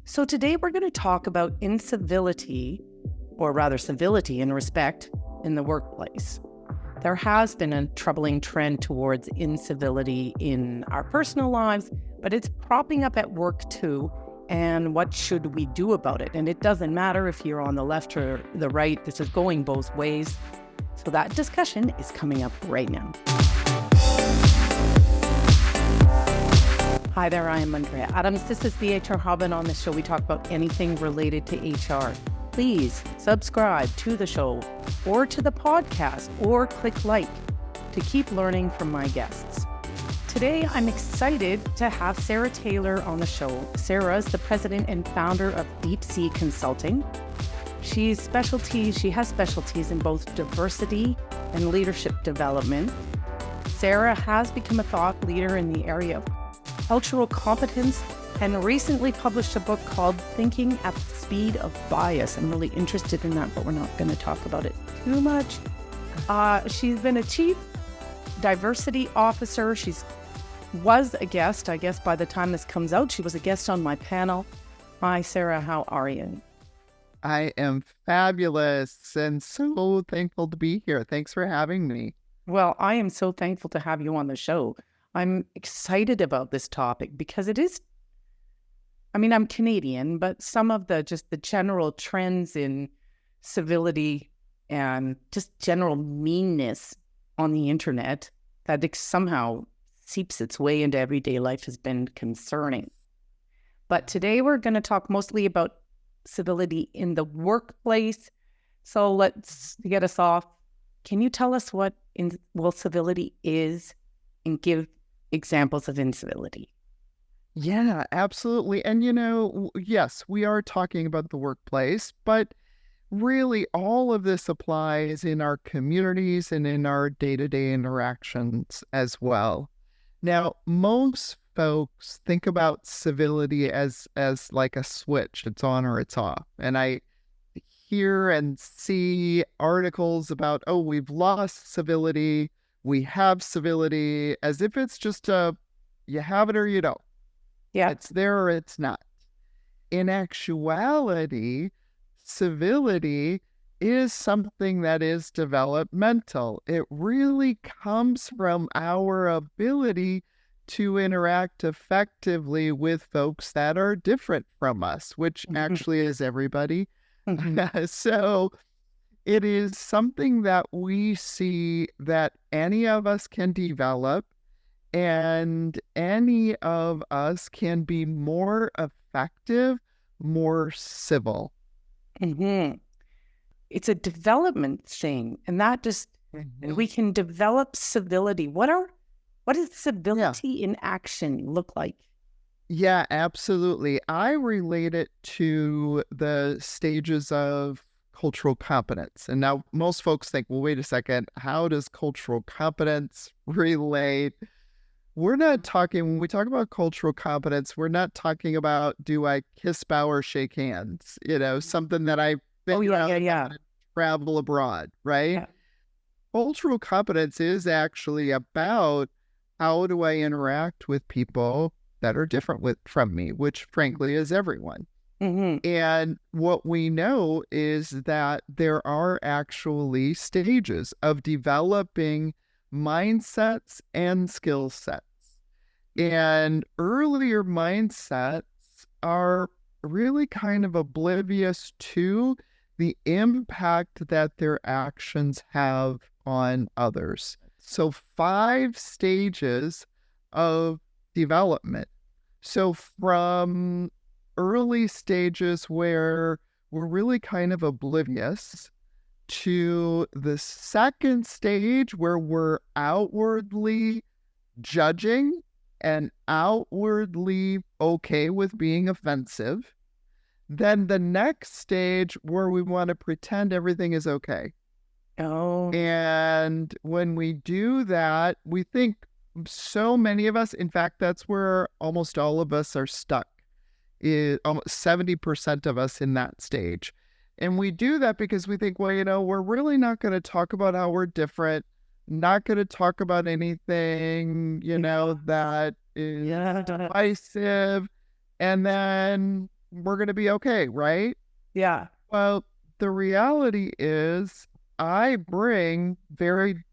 So today we're going to talk about incivility, or rather civility and respect in the workplace. There has been a troubling trend towards incivility in our personal lives, but it's propping up at work too. And what should we do about it? And it doesn't matter if you're on the left or the right, this is going both ways. So that discussion is coming up right now. Hi there, I am Andrea Adams. This is the HR Hub, and on this show we talk about anything related to HR. Please subscribe to the show or to the podcast or click like to keep learning from my guests. Today I'm excited to have Sara Taylor on the show. Sara is the president and founder of deepSEE Consulting. She has specialties in both diversity and leadership development. Sara has become a thought leader in the area of cultural competence and recently published a book called Thinking at the Speed of Bias. I'm really interested in that, but we're not going to talk about it too much. She's been a chief diversity officer. Was a guest, I guess by the time this comes out, she was a guest on my panel. Hi, Sara, how are you? I am fabulous and so thankful to be here. Thanks for having me. Well, I am so thankful to have you on the show. I'm excited about this topic because it is, I'm Canadian, but some of the general trends in civility and just general meanness on the internet that somehow seeps its way into everyday life has been concerning. But today we're going to talk mostly about civility in the workplace. So let's get us off. Can you tell us what civility is and give examples of incivility? Yeah, absolutely. And, yes, we are talking about the workplace, but really all of this applies in our communities and in our day-to-day interactions as well. Now, most folks think about civility as like a switch. It's on or it's off. And I hear and see articles about, oh, we've lost civility, we have civility, as if it's just you have it or you don't. Yeah. It's there or it's not. In actuality, civility is something that is developmental. It really comes from our ability to interact effectively with folks that are different from us, which actually is everybody. So it is something that we see that any of us can develop, and any of us can be more effective, more civil. Mm-hmm. It's a development thing, and that and we can develop civility. What does civility in action look like? Yeah, absolutely. I relate it to the stages of cultural competence. And now most folks think, well, wait a second, how does cultural competence relate? When we talk about cultural competence, we're not talking about, do I kiss, bow, or shake hands? Something that I travel abroad, right? Yeah. Cultural competence is actually about how do I interact with people that are different from me, which frankly is everyone. Mm-hmm. And what we know is that there are actually stages of developing mindsets and skill sets. And earlier mindsets are really kind of oblivious to the impact that their actions have on others. So 5 stages of development. So from early stages where we're really kind of oblivious to the second stage where we're outwardly judging and outwardly okay with being offensive, then the next stage where we want to pretend everything is okay. Oh. And when we do that, we think so many of us, in fact, that's where almost all of us are stuck. Almost 70% of us in that stage. And we do that because we think, well, we're really not going to talk about how we're different, not going to talk about anything, that is divisive. And then we're going to be okay, right? Yeah. Well, the reality is I bring very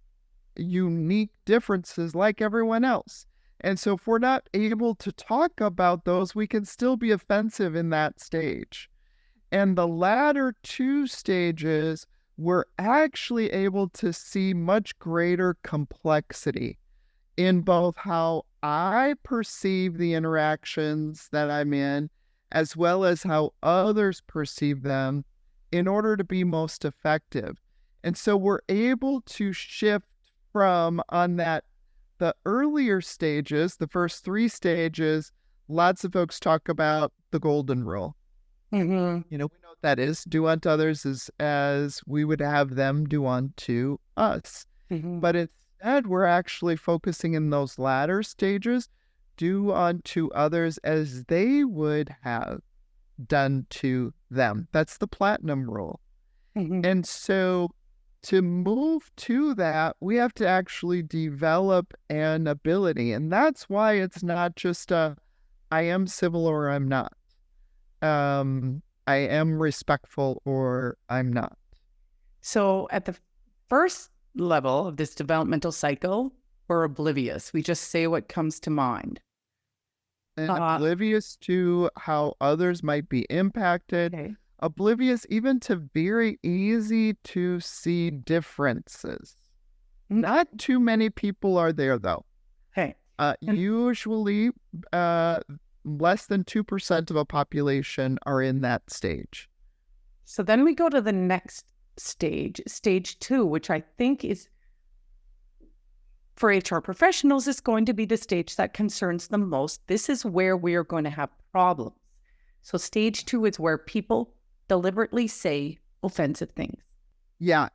unique differences like everyone else. And so if we're not able to talk about those, we can still be offensive in that stage. And the latter two stages, we're actually able to see much greater complexity in both how I perceive the interactions that I'm in, as well as how others perceive them in order to be most effective. And so we're able to shift from on that the earlier stages, the first three stages, lots of folks talk about the golden rule. Mm-hmm. We know what that is. Do unto others as we would have them do unto us. Mm-hmm. But instead, we're actually focusing in those latter stages, do unto others as they would have done to them. That's the platinum rule. Mm-hmm. And so to move to that, we have to actually develop an ability. And that's why it's not just I am civil or I'm not. I am respectful or I'm not. So at the first level of this developmental cycle, we're oblivious. We just say what comes to mind. And oblivious to how others might be impacted. Okay. Oblivious even to very easy to see differences. Not too many people are there, though. Okay. Usually, less than 2% of a population are in that stage. So then we go to the next stage, stage 2, which I think is, for HR professionals, is going to be the stage that concerns them most. This is where we are going to have problems. So stage 2 is where people deliberately say offensive things. Yeah,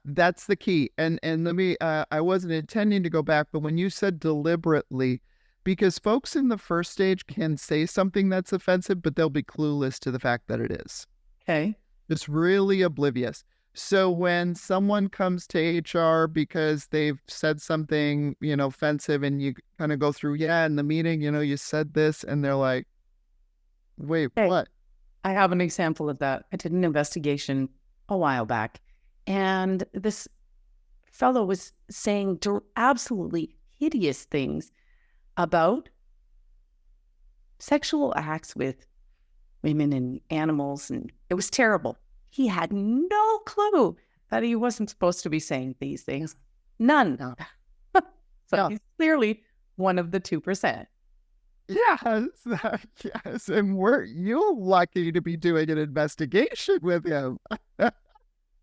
that's the key. And let me, I wasn't intending to go back, but when you said deliberately, because folks in the first stage can say something that's offensive, but they'll be clueless to the fact that it is. Okay. Just really oblivious. So when someone comes to HR because they've said something, offensive, and you kind of go through, in the meeting, you said this, and they're like, wait, what? I have an example of that. I did an investigation a while back, and this fellow was saying absolutely hideous things about sexual acts with women and animals, and it was terrible. He had no clue that he wasn't supposed to be saying these things. None. So he's clearly one of the 2%. Yes. And you're lucky to be doing an investigation with him.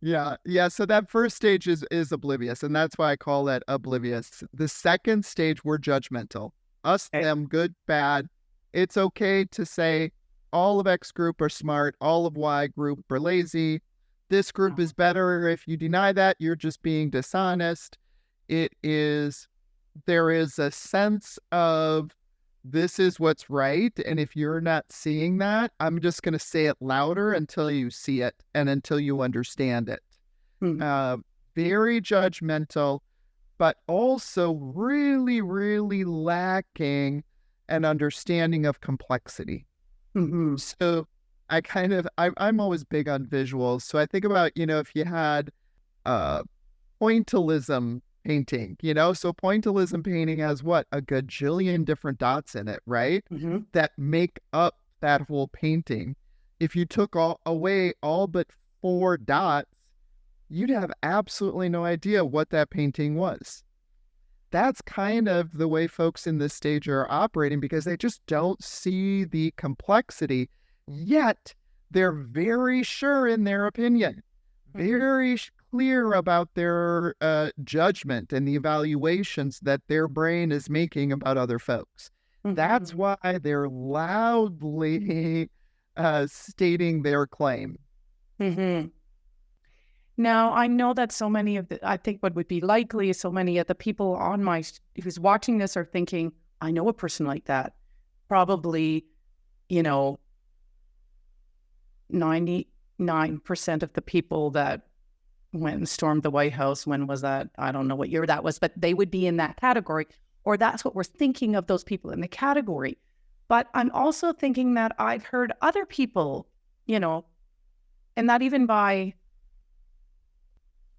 Yeah. So that first stage is oblivious, and that's why I call that oblivious. The second stage, we're judgmental. Us, them, good, bad. It's okay to say all of X group are smart, all of Y group are lazy. This group is better. If you deny that, you're just being dishonest. There is a sense of this is what's right. And if you're not seeing that, I'm just going to say it louder until you see it and until you understand it. Very judgmental, but also really, really lacking an understanding of complexity. So I'm always big on visuals. So I think about, if you had pointillism painting, so pointillism painting has what? A gajillion different dots in it, right? That make up that whole painting. If you took away all but 4 dots, you'd have absolutely no idea what that painting was. That's kind of the way folks in this stage are operating, because they just don't see the complexity, yet they're very sure in their opinion, very clear about their judgment and the evaluations that their brain is making about other folks. That's why they're loudly stating their claim. Now, I know that I think what would be likely is so many of the people who's watching this are thinking, I know a person like that. Probably, 99% of the people that went and stormed the White House, when was that? I don't know what year that was, but they would be in that category, or that's what we're thinking of those people in the category. But I'm also thinking that I've heard other people, and that even by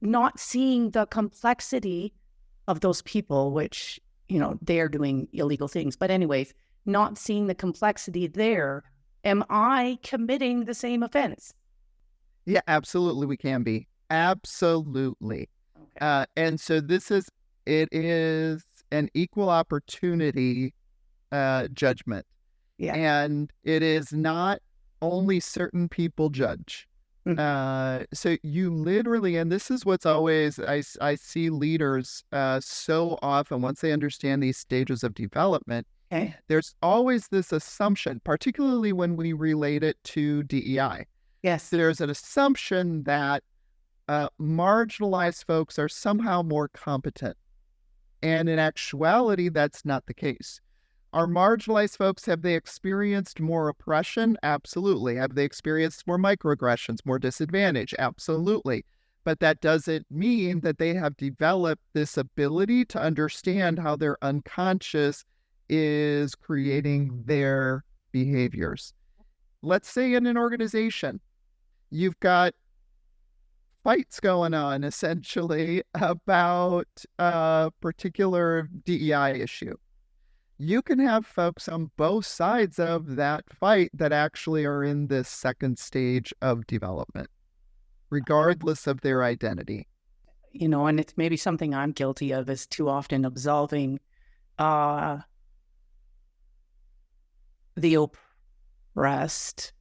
not seeing the complexity of those people, which, they're doing illegal things. But anyways, not seeing the complexity there, am I committing the same offense? Yeah, absolutely. We can be. Absolutely. Okay. And so it is an equal opportunity judgment. Yeah. And it is not only certain people judge. Mhm. So you literally, and this is what's always, I see leaders so often, once they understand these stages of development, Okay. there's always this assumption, particularly when we relate it to DEI. Yes. There's an assumption that marginalized folks are somehow more competent. And in actuality, that's not the case. Are marginalized folks, have they experienced more oppression? Absolutely. Have they experienced more microaggressions, more disadvantage? Absolutely. But that doesn't mean that they have developed this ability to understand how their unconscious is creating their behaviors. Let's say in an organization, you've got fights going on essentially about a particular DEI issue. You can have folks on both sides of that fight that actually are in this second stage of development, regardless of their identity. And it's maybe something I'm guilty of, is too often absolving uh, the oppressed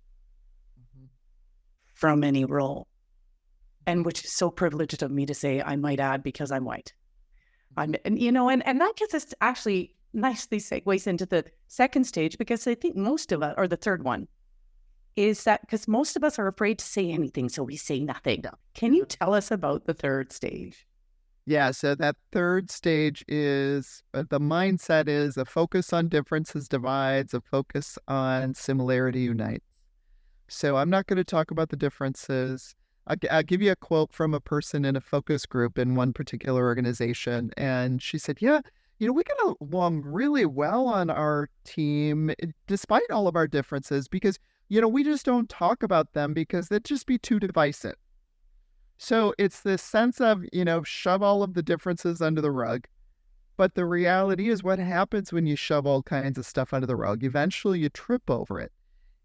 from any role. And which is so privileged of me to say, I might add, because I'm white. And that gets us to actually nicely segues into the second stage, because I think most of us, or the third one, is that because most of us are afraid to say anything, so we say nothing. Can you tell us about the third stage? Yeah, so that third stage is the mindset is a focus on differences divides, a focus on similarity unites. So I'm not going to talk about the differences. I'll give you a quote from a person in a focus group in one particular organization. And she said, yeah, we get along really well on our team, despite all of our differences, because, we just don't talk about them because that'd just be too divisive. So it's this sense of, shove all of the differences under the rug. But the reality is, what happens when you shove all kinds of stuff under the rug? Eventually you trip over it.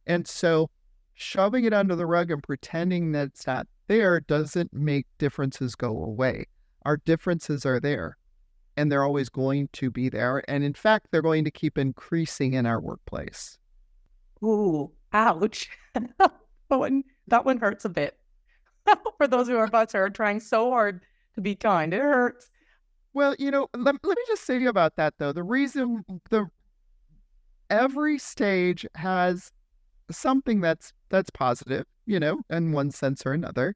And so shoving it under the rug and pretending that it's not there doesn't make differences go away. Our differences are there, and they're always going to be there. And in fact, they're going to keep increasing in our workplace. Ooh, ouch. that one hurts a bit. For those of us who are trying so hard to be kind, it hurts. Well, let me just say about that, though. Every stage has something that's positive, in one sense or another.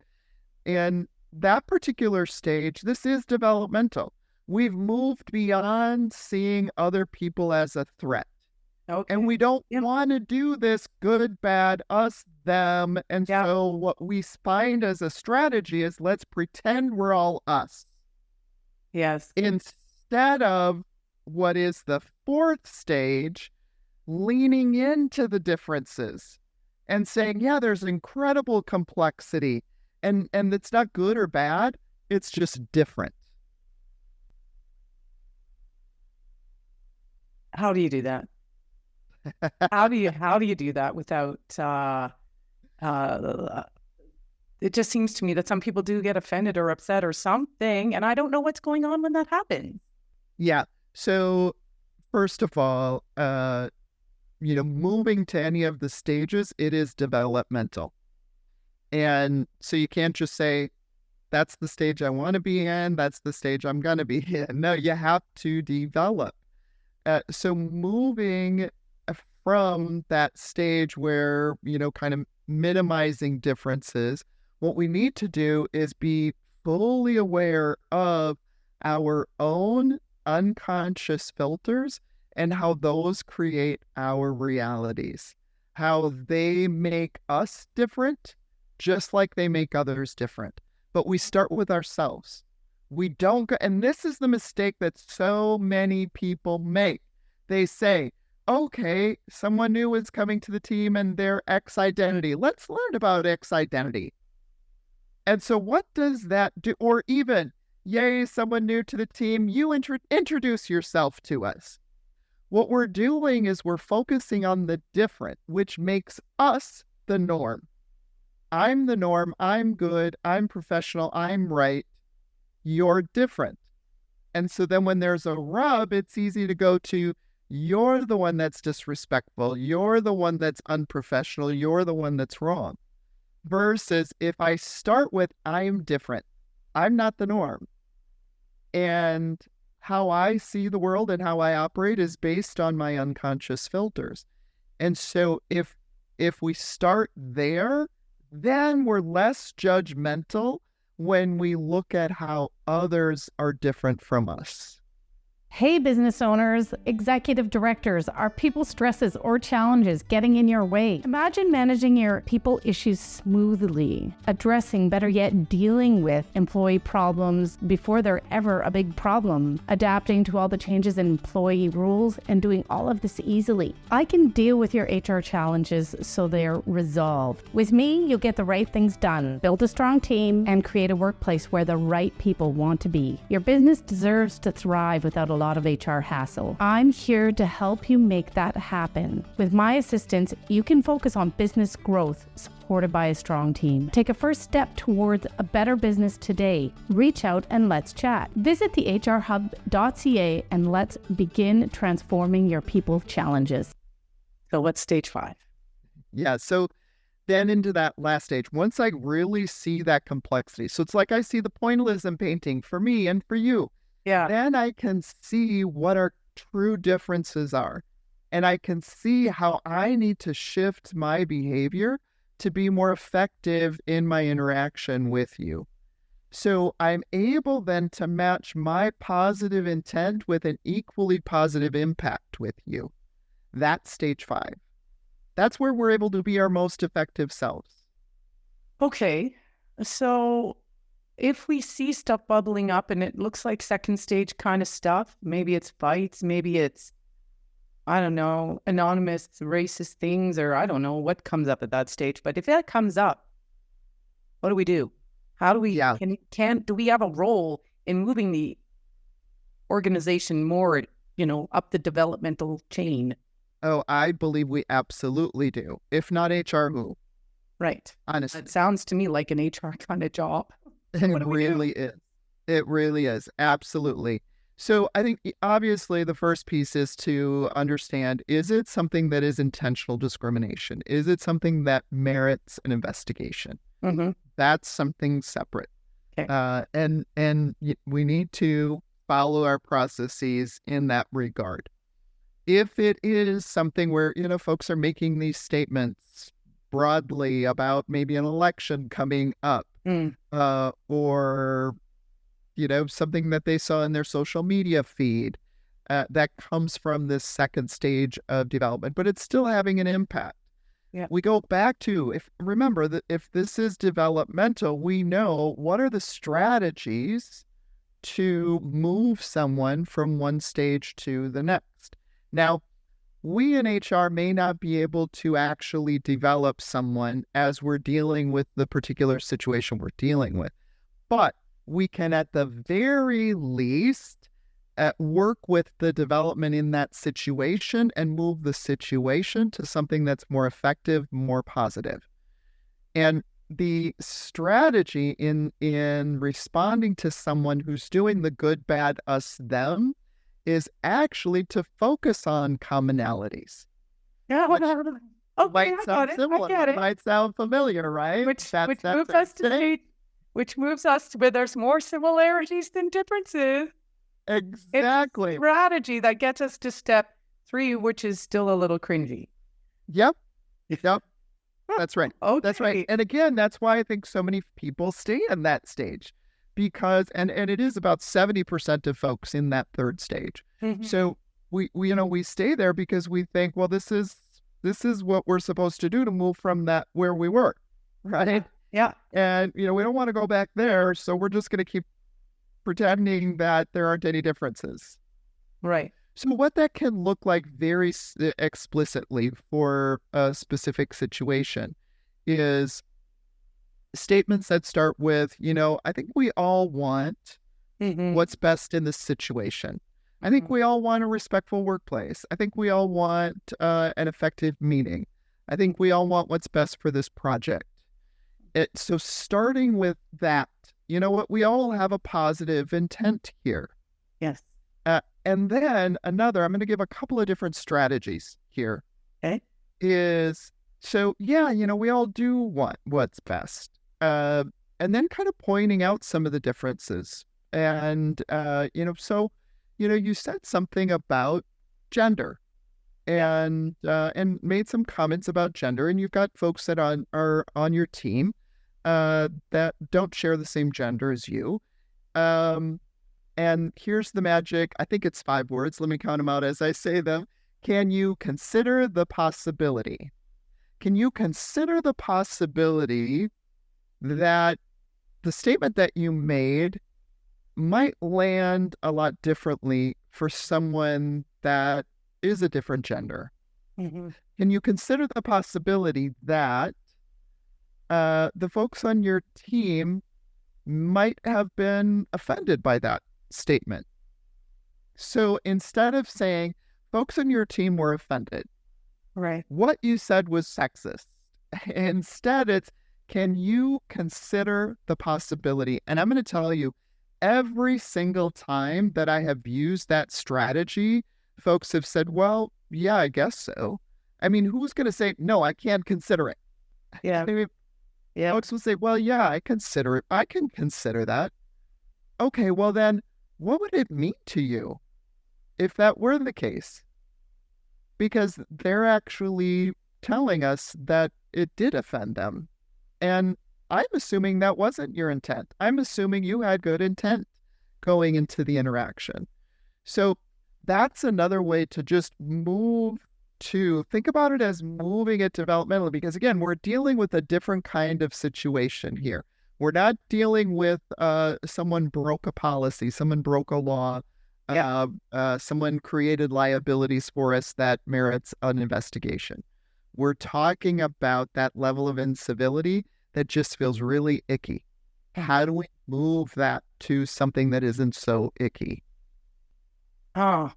And that particular stage, this is developmental. We've moved beyond seeing other people as a threat. Okay. And we don't want to do this good, bad, us, them. And so what we find as a strategy is, let's pretend we're all us. Yes. Instead of what is the fourth stage, leaning into the differences and saying, yeah, there's incredible complexity. And it's not good or bad. It's just different. How do you do that? How do you do that without it just seems to me that some people do get offended or upset or something, and I don't know what's going on when that happens. Yeah. So first of all, moving to any of the stages, it is developmental. And so you can't just say, that's the stage I want to be in, that's the stage I'm going to be in. No, you have to develop. So moving from that stage where, kind of minimizing differences, what we need to do is be fully aware of our own unconscious filters and how those create our realities, how they make us different, just like they make others different. But we start with ourselves. We don't go, and this is the mistake that so many people make. They say, okay, someone new is coming to the team and their X identity. Let's learn about X identity. And so what does that do? Or even, yay, someone new to the team, you introduce yourself to us. What we're doing is we're focusing on the different, which makes us the norm. I'm the norm. I'm good. I'm professional. I'm right. You're different. And so then when there's a rub, it's easy to go to, you're the one that's disrespectful. You're the one that's unprofessional. You're the one that's wrong. Versus if I start with, I'm different. I'm not the norm. And how I see the world and how I operate is based on my unconscious filters. And so if we start there, then we're less judgmental when we look at how others are different from us. Hey, business owners, executive directors, are people stresses or challenges getting in your way? Imagine managing your people issues smoothly, addressing, better yet, dealing with employee problems before they're ever a big problem, adapting to all the changes in employee rules, and doing all of this easily. I can deal with your HR challenges so they're resolved. With me, you'll get the right things done, build a strong team, and create a workplace where the right people want to be. Your business deserves to thrive without a lot of HR hassle. I'm here to help you make that happen. With my assistance, you can focus on business growth supported by a strong team. Take a first step towards a better business today. Reach out and let's chat. Visit the hrhub.ca and let's begin transforming your people challenges. So what's stage 5? Yeah, so then into that last stage, once I really see that complexity, so it's like I see the pointillism painting for me and for you. Yeah. Then I can see what our true differences are. And I can see how I need to shift my behavior to be more effective in my interaction with you. So I'm able then to match my positive intent with an equally positive impact with you. That's stage 5. That's where we're able to be our most effective selves. Okay. So if we see stuff bubbling up and it looks like second stage kind of stuff, maybe it's fights, maybe it's, I don't know, anonymous racist things, or I don't know what comes up at that stage. But if that comes up, what do we do? How do we, do we have a role in moving the organization more, up the developmental chain? Oh, I believe we absolutely do. If not HR, who? Right. Honestly. It sounds to me like an HR kind of job. It really is. It really is. Absolutely. So I think obviously the first piece is to understand, is it something that is intentional discrimination? Is it something that merits an investigation? Mm-hmm. That's something separate. Okay. And we need to follow our processes in that regard. If it is something where, folks are making these statements broadly about maybe an election coming up, or, something that they saw in their social media feed that comes from this second stage of development, but it's still having an impact. Yeah. We go back to, remember that if this is developmental, we know what are the strategies to move someone from one stage to the next. Now, we in HR may not be able to actually develop someone as we're dealing with the particular situation we're dealing with, but we can at the very least work with the development in that situation and move the situation to something that's more effective, more positive. And the strategy in responding to someone who's doing the good, bad, us, them is actually to focus on commonalities. Yeah, whatever. Okay, Might sound similar. I get it. Might sound familiar, right? Which moves us to where there's more similarities than differences. Exactly. It's strategy that gets us to step 3, which is still a little cringy. Yep. That's right. Okay. That's right. And again, that's why I think so many people stay in that stage. Because and it is about 70% of folks in that third stage. Mm-hmm. So we stay there because we think, well, this is what we're supposed to do to move from that where we were, right? Yeah. And we don't want to go back there, so we're just going to keep pretending that there aren't any differences. Right. So what that can look like very explicitly for a specific situation is statements that start with, I think we all want Mm-hmm. what's best in this situation. I think Mm-hmm. we all want a respectful workplace. I think we all want an effective meeting. I think we all want what's best for this project. So starting with that, you know what? We all have a positive intent here. Yes. And then another, I'm going to give a couple of different strategies here. Okay. We all do want what's best. And then kind of pointing out some of the differences. And, you said something about gender and made some comments about gender. And you've got folks that are on your team that don't share the same gender as you. And here's the magic. I think it's 5 words. Let me count them out as I say them. Can you consider the possibility? Can you consider the possibility that the statement that you made might land a lot differently for someone that is a different gender? Mm-hmm. Can you consider the possibility that the folks on your team might have been offended by that statement? So instead of saying, folks on your team were offended, Right. what you said was sexist. Instead, it's, can you consider the possibility? And I'm going to tell you, every single time that I have used that strategy, folks have said, well, yeah, I guess so. I mean, who's going to say, no, I can't consider it? Yeah. I mean, Yeah. folks will say, well, yeah, I consider it. I can consider that. Okay, well then, what would it mean to you if that were the case? Because they're actually telling us that it did offend them. And I'm assuming that wasn't your intent. I'm assuming you had good intent going into the interaction. So that's another way to just think about it as moving it developmentally, because again, we're dealing with a different kind of situation here. We're not dealing with someone broke a policy, someone broke a law, someone created liabilities for us that merits an investigation. We're talking about that level of incivility that just feels really icky. How do we move that to something that isn't so icky? Oh,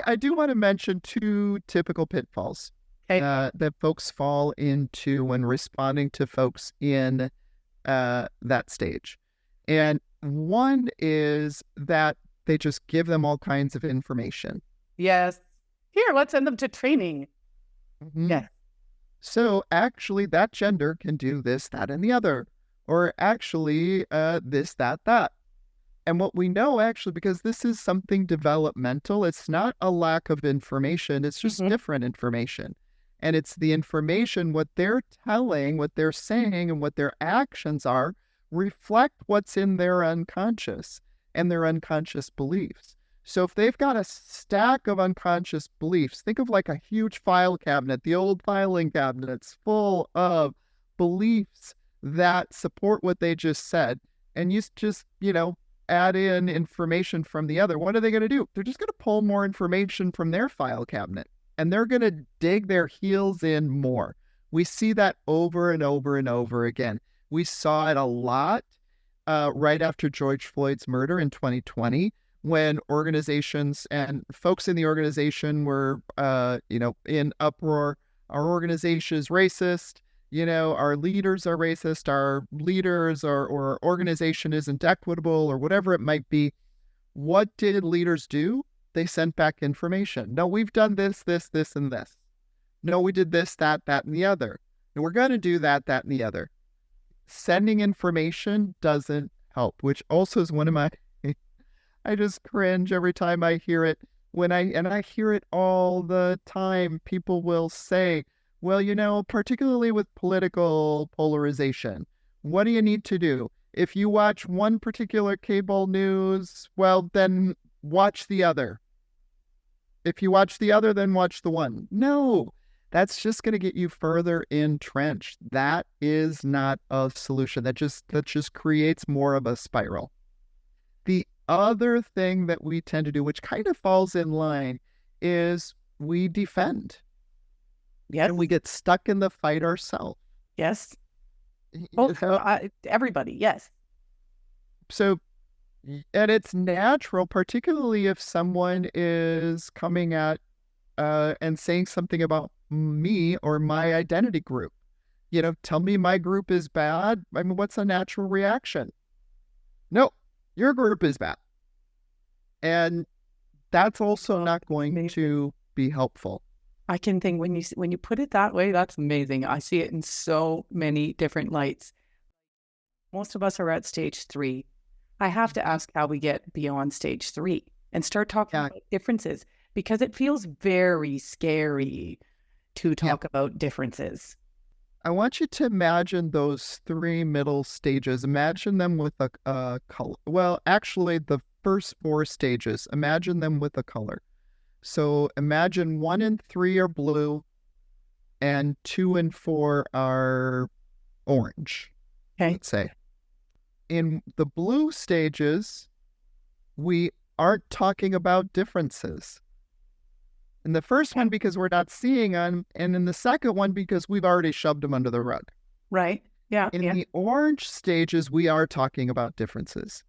I do want to mention 2 typical pitfalls okay. that folks fall into when responding to folks in that stage. And one is that they just give them all kinds of information. Yes. Here, let's send them to training. Mm-hmm. Yes. So actually, that gender can do this, that, and the other. Or actually, this, that. And what we know, actually, because this is something developmental, it's not a lack of information, it's just different information. And it's the information, what they're telling, what they're saying, and what their actions are, reflect what's in their unconscious and their unconscious beliefs. So if they've got a stack of unconscious beliefs, think of like a huge file cabinet, the old filing cabinets full of beliefs that support what they just said. And you just, add in information from the other. What are they going to do? They're just going to pull more information from their file cabinet, and they're going to dig their heels in more. We see that over and over and over again. We saw it a lot right after George Floyd's murder in 2020, when organizations and folks in the organization were, in uproar. Our organization is racist. Our leaders are racist, our leaders or organization isn't equitable, or whatever it might be. What did leaders do? They sent back information. No, we've done this, and this. No, we did this, that, and the other. And we're going to do that, and the other. Sending information doesn't help, which also is one of my, I just cringe every time I hear it. I hear it all the time. People will say, well, particularly with political polarization, what do you need to do? If you watch one particular cable news, well, then watch the other. If you watch the other, then watch the one. No, that's just going to get you further entrenched. That is not a solution. That just creates more of a spiral. The other thing that we tend to do, which kind of falls in line, is we defend. Yes. And we get stuck in the fight ourselves. Yes. Well, everybody, yes. So, and it's natural, particularly if someone is coming at and saying something about me or my identity group. Tell me my group is bad. I mean, what's a natural reaction? No, your group is bad. And that's also not going to be helpful. I can think when you put it that way, that's amazing. I see it in so many different lights. Most of us are at stage 3. I have to ask how we get beyond stage 3 and start talking about differences, because it feels very scary to talk about differences. I want you to imagine those 3 middle stages. Imagine them with a color. Well, actually, the first 4 stages, imagine them with a color. So imagine 1 and 3 are blue and 2 and 4 are orange, let's say. In the blue stages, we aren't talking about differences. In the first one, because we're not seeing them, and in the second one, because we've already shoved them under the rug. Right. Yeah. In the orange stages, we are talking about differences.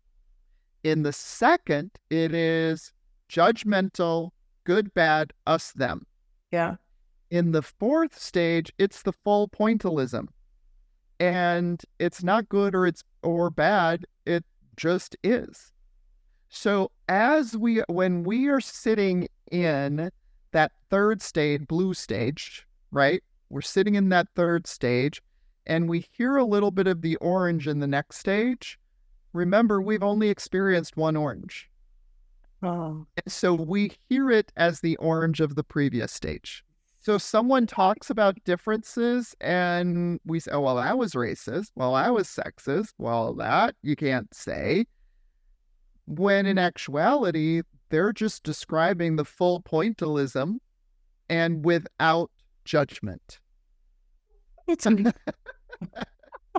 In the second, it is judgmental, good, bad, us, them. Yeah. In the fourth stage, it's the full pointillism. And it's not good or bad, it just is. So when we are sitting in that third stage, blue stage, right? We're sitting in that third stage and we hear a little bit of the orange in the next stage. Remember, we've only experienced one orange. Oh. So we hear it as the orange of the previous stage. So someone talks about differences and we say, oh, well, I was racist. Well, I was sexist. Well, that you can't say. When in actuality, they're just describing the full pointillism and without judgment. It's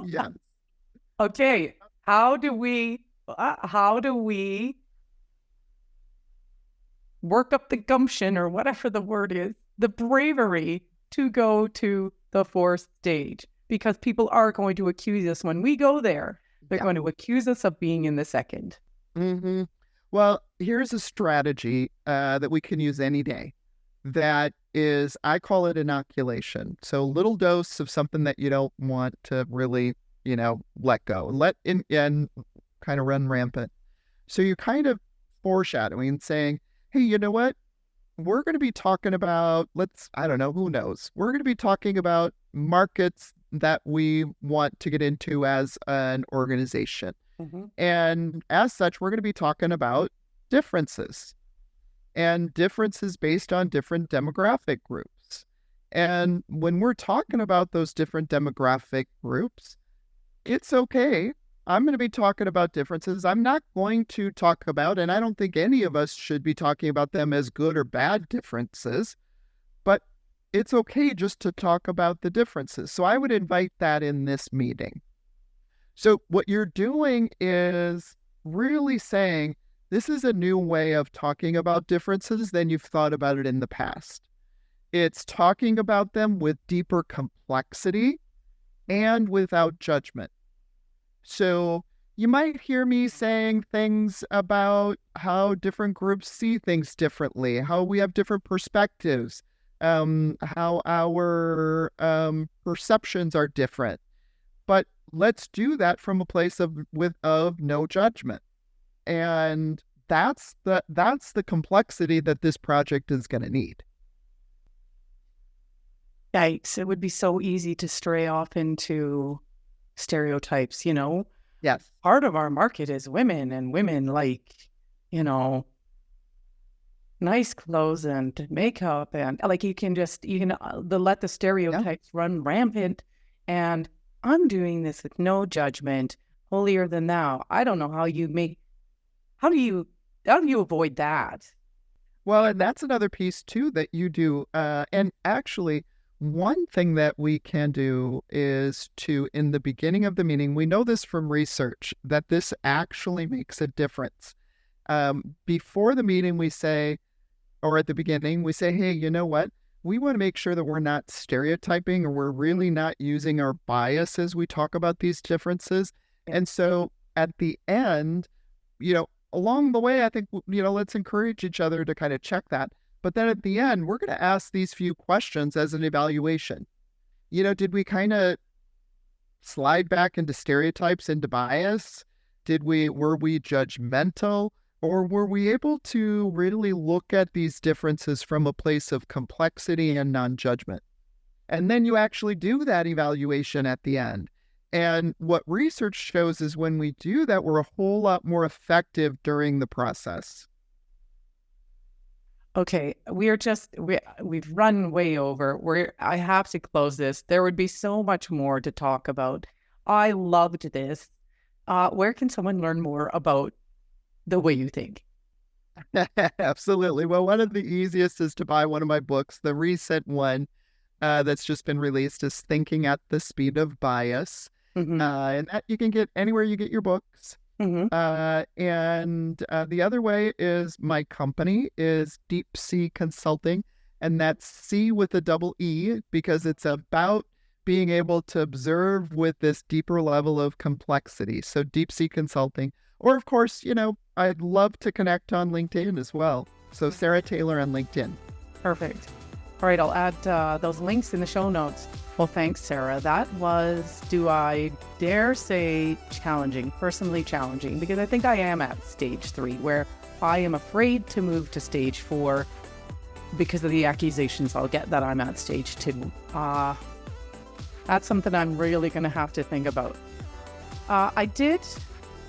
Yes. Okay. How do we work up the gumption, or whatever the word is, the bravery to go to the fourth stage? Because people are going to accuse us when we go there. They're going to accuse us of being in the second. Mm-hmm. Well, here's a strategy that we can use any day. That is, I call it inoculation. So a little dose of something that you don't want to really, let go. Let in and kind of run rampant. So you're kind of foreshadowing and saying, hey, you know what? We're going to be talking about, I don't know, who knows? We're going to be talking about markets that we want to get into as an organization. Mm-hmm. And as such, we're going to be talking about differences and differences based on different demographic groups. And when we're talking about those different demographic groups, it's okay. I'm going to be talking about differences. I'm not going to talk about, and I don't think any of us should be talking about them as good or bad differences, but it's okay just to talk about the differences. So I would invite that in this meeting. So what you're doing is really saying, this is a new way of talking about differences than you've thought about it in the past. It's talking about them with deeper complexity and without judgment. So you might hear me saying things about how different groups see things differently, how we have different perspectives, how our perceptions are different. But let's do that from a place of no judgment. And that's the complexity that this project is going to need. Yikes. It would be so easy to stray off into stereotypes, Yes. Part of our market is women, and women like, nice clothes and makeup, and like you can let the stereotypes run rampant. And I'm doing this with no judgment, holier than thou. I don't know how do you avoid that? Well, and that's another piece too that you do. And actually, one thing that we can do is in the beginning of the meeting, we know this from research, that this actually makes a difference. Before the meeting, we say, or at the beginning, we say, hey, you know what? We want to make sure that we're not stereotyping or we're really not using our bias as we talk about these differences. And so at the end, along the way, I think, let's encourage each other to kind of check that. But then at the end, we're going to ask these few questions as an evaluation. Did we kind of slide back into stereotypes, into bias? Were we judgmental? Or were we able to really look at these differences from a place of complexity and non-judgment? And then you actually do that evaluation at the end. And what research shows is when we do that, we're a whole lot more effective during the process. Okay, we've run way over. I have to close this. There would be so much more to talk about. I loved this. Where can someone learn more about the way you think? Absolutely. Well, one of the easiest is to buy one of my books. The recent one that's just been released is Thinking at the Speed of Bias. And that you can get anywhere you get your books. And the other way is my company is deepSEE Consulting, and that's C with a double E, because it's about being able to observe with this deeper level of complexity. So deepSEE Consulting, or of course, I'd love to connect on LinkedIn as well. So Sara Taylor on LinkedIn. Perfect. All right, I'll add those links in the show notes. Well, thanks, Sara. That was, do I dare say, challenging, personally challenging, because I think I am at stage 3, where I am afraid to move to stage 4 because of the accusations I'll get that I'm at stage 2. That's something I'm really going to have to think about. I did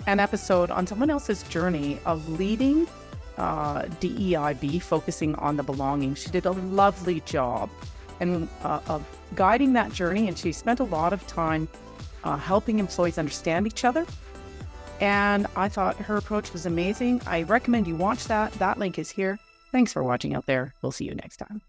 an episode on someone else's journey of leading DEIB, focusing on the belonging. She did a lovely job of guiding that journey, and she spent a lot of time helping employees understand each other. And I thought her approach was amazing. I recommend you watch that. That link is here. Thanks for watching out there. We'll see you next time.